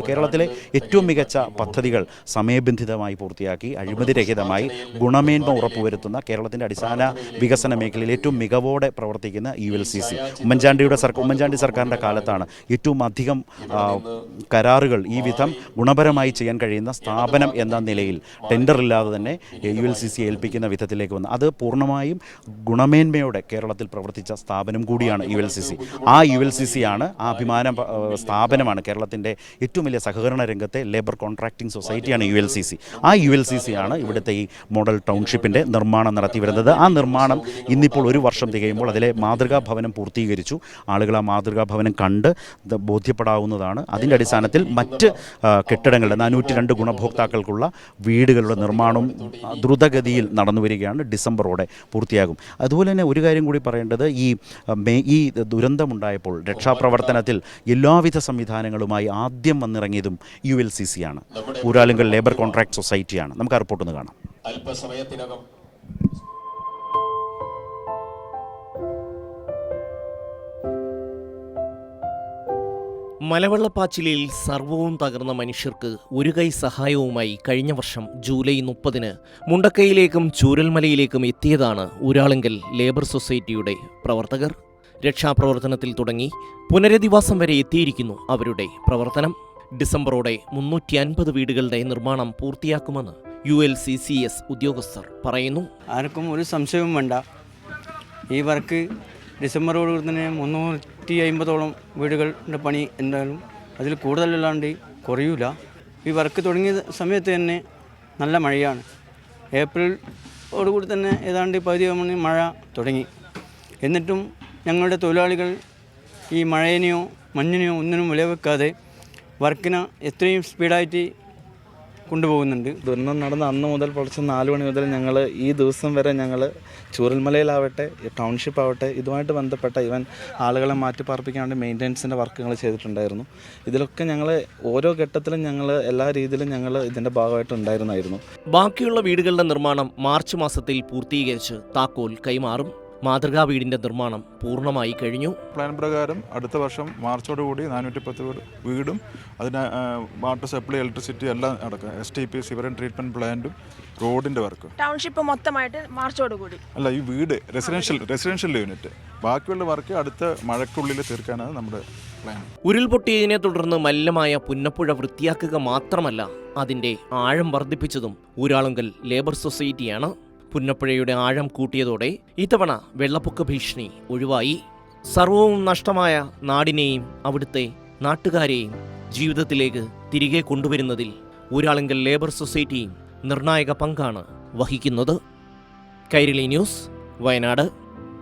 കേരളത്തിലെ ഏറ്റവും മികച്ച പദ്ധതികൾ സമയബന്ധിതമായി പൂർത്തിയാക്കി അഴിമതിരഹിതമായി ഗുണമേന്മ ഉറപ്പുവരുത്തുന്ന കേരളത്തിൻ്റെ അടിസ്ഥാന വികസന മേഖലയിൽ ഏറ്റവും മികവോടെ പ്രവർത്തിക്കുന്ന ULCC ഉമ്മൻചാണ്ടി സർക്കാരിൻ്റെ കാലത്താണ് ഏറ്റവും അധികം കരാറുകൾ ഈ വിധം ഗുണപരമായി ചെയ്യാൻ കഴിയുന്ന സ്ഥാപനം എന്ന നിലയിൽ ടെൻഡറില്ലാതെ തന്നെ ULCC ഏൽപ്പിക്കുന്ന വിധത്തിലേക്ക് വന്നു. അത് പൂർണ്ണമായും ഗുണമേന്മയോടെ കേരളത്തിൽ പ്രവർത്തിച്ച സ്ഥാപനം കൂടിയാണ് ULCC. ആ ULCC ആണ് ആ അഭിമാന സ്ഥാപനമാണ് കേരളത്തിൻ്റെ ഏറ്റവും വലിയ സഹകരണ രംഗത്തെ ലേബർ കോൺട്രാക്ടിംഗ് സൊസൈറ്റിയാണ് ULCC. ആ ULCC ആണ് ഇവിടുത്തെ ഈ മോഡൽ ടൗൺഷിപ്പിൻ്റെ നിർമ്മാണം നടത്തി വരുന്നത്. ആ നിർമ്മാണം ഇന്നിപ്പോൾ 1 വർഷം തികയുമ്പോൾ അതിലെ മാതൃകാ ഭവനം പൂർത്തീകരിച്ചു. ആളുകൾ ആ മാതൃകാ ഭവനം കണ്ട് ബോധ്യപ്പെടാവുന്നതാണ്. അതിൻ്റെ അടിസ്ഥാനത്തിൽ മറ്റ് കെട്ടിടങ്ങളുടെ 402 ഗുണഭോക്താക്കൾക്കുള്ള വീടുകളുടെ നിർമ്മാണവും ദ്രുതഗതിയിൽ നടന്നു വരികയാണ്. ഡിസംബറോടെ പൂർത്തിയാകും. അതുപോലെ തന്നെ ഒരു കാര്യം കൂടി പറയേണ്ടത്, ഈ ദുരന്തമുണ്ടായപ്പോൾ രക്ഷാപ്രവർത്തനത്തിൽ എല്ലാവിധ സംവിധാനങ്ങളുമായി ആദ്യം വന്നിറങ്ങിയതും ULCC ആണ്. ഊരാളുങ്കൽ ലേബർ കോൺട്രാക്ട് സൊസൈറ്റിയാണ്. നമുക്ക് ആ റിപ്പോർട്ട് ഒന്ന് കാണാം. അല്പസമയത്തിനകം മലവെള്ളപ്പാച്ചിലിൽ സർവവും തകർന്ന മനുഷ്യർക്ക് ഒരു കൈ സഹായവുമായി കഴിഞ്ഞ വർഷം ജൂലൈ 30 മുണ്ടക്കൈയിലേക്കും ചൂരൽമലയിലേക്കും എത്തിയതാണ് ഊരാളുങ്കൽ ലേബർ സൊസൈറ്റിയുടെ പ്രവർത്തകർ. രക്ഷാപ്രവർത്തനത്തിൽ തുടങ്ങി പുനരധിവാസം വരെ എത്തിയിരിക്കുന്നു അവരുടെ പ്രവർത്തനം. ഡിസംബറോടെ 350 വീടുകളുടെ നിർമ്മാണം പൂർത്തിയാക്കുമെന്ന് ULCCS ഉദ്യോഗസ്ഥർ പറയുന്നു. ആർക്കും ഒരു സംശയവും വേണ്ട. ഈ വർക്ക് ഡിസംബറോടുകൂടി തന്നെ 350ഓളം വീടുകളുടെ പണി എന്തായാലും അതിൽ കൂടുതലല്ലാണ്ട് കുറയൂല. ഈ വർക്ക് തുടങ്ങിയ സമയത്ത് തന്നെ നല്ല മഴയാണ്. ഏപ്രിലോടുകൂടി തന്നെ ഏതാണ്ട് 10 മഴ തുടങ്ങി. എന്നിട്ടും ഞങ്ങളുടെ തൊഴിലാളികൾ ഈ മഴയിനെയോ മഞ്ഞിനെയോ ഒന്നിനും വിലവെക്കാതെ വർക്കിനെ എത്രയും സ്പീഡായിട്ട് കൊണ്ടുപോകുന്നുണ്ട്. ദുരന്തം നടന്ന അന്ന് മുതൽ പുലർച്ചെ 4 മണി മുതൽ ഞങ്ങൾ ഈ ദിവസം വരെ ഞങ്ങൾ ചൂരൽമലയിലാവട്ടെ ടൗൺഷിപ്പ് ആവട്ടെ ഇതുമായിട്ട് ബന്ധപ്പെട്ട ഇവൻ ആളുകളെ മാറ്റിപ്പാർപ്പിക്കാൻ വേണ്ടി മെയിൻ്റനൻസിൻ്റെ വർക്കുകൾ ചെയ്തിട്ടുണ്ടായിരുന്നു. ഇതിലൊക്കെ ഞങ്ങൾ ഓരോ ഘട്ടത്തിലും ഞങ്ങൾ എല്ലാ രീതിയിലും ഞങ്ങൾ ഇതിൻ്റെ ഭാഗമായിട്ട് ഉണ്ടായിരുന്നായിരുന്നു. ബാക്കിയുള്ള വീടുകളുടെ നിർമ്മാണം മാർച്ച് മാസത്തിൽ പൂർത്തീകരിച്ച് താക്കോൽ കൈമാറും. മാതൃകാ വീടിന്റെ നിർമ്മാണം പൂർണ്ണമായി കഴിഞ്ഞു. പ്ലാൻ പ്രകാരം അടുത്ത വർഷം മാർച്ചോടുകൂടി 410 വീടും അതിന് വാട്ടർ സപ്ലൈ, ഇലക്ട്രിസിറ്റി എല്ലാം അടക്കം STP സിവറേജ് ട്രീറ്റ്മെന്റ് പ്ലാന്റും റോഡിന്റെ വർക്ക് ടൗൺഷിപ്പ് മൊത്തമായിട്ട് മാർച്ചോടുകൂടി അല്ല, ഈ വീട് റെസിഡൻഷ്യൽ യൂണിറ്റ് ബാക്കിയുള്ള വർക്ക് അടുത്ത മഴയ്ക്കുള്ളിൽ തീർക്കാനാണ് നമ്മുടെ പ്ലാൻ. ഉരുൾപൊട്ടിയതിനെ തുടർന്ന് മലിനമായ പുന്നപ്പുഴ വൃത്തിയാക്കുക മാത്രമല്ല അതിന്റെ ആഴം വർദ്ധിപ്പിച്ചതും ഊരാളുങ്കൽ ലേബർ സൊസൈറ്റിയാണ്. പുന്നപ്പുഴയുടെ ആഴം കൂട്ടിയതോടെ ഇത്തവണ വെള്ളപ്പൊക്ക ഭീഷണി ഒഴിവായി. സർവവും നഷ്ടമായ നാടിനെയും അവിടുത്തെ നാട്ടുകാരെയും ജീവിതത്തിലേക്ക് തിരികെ കൊണ്ടുവരുന്നതിൽ ഊരാളുങ്കൽ ലേബർ സൊസൈറ്റിയും നിർണായക പങ്കാണ് വഹിക്കുന്നത്. കൈരളി ന്യൂസ്, വയനാട്.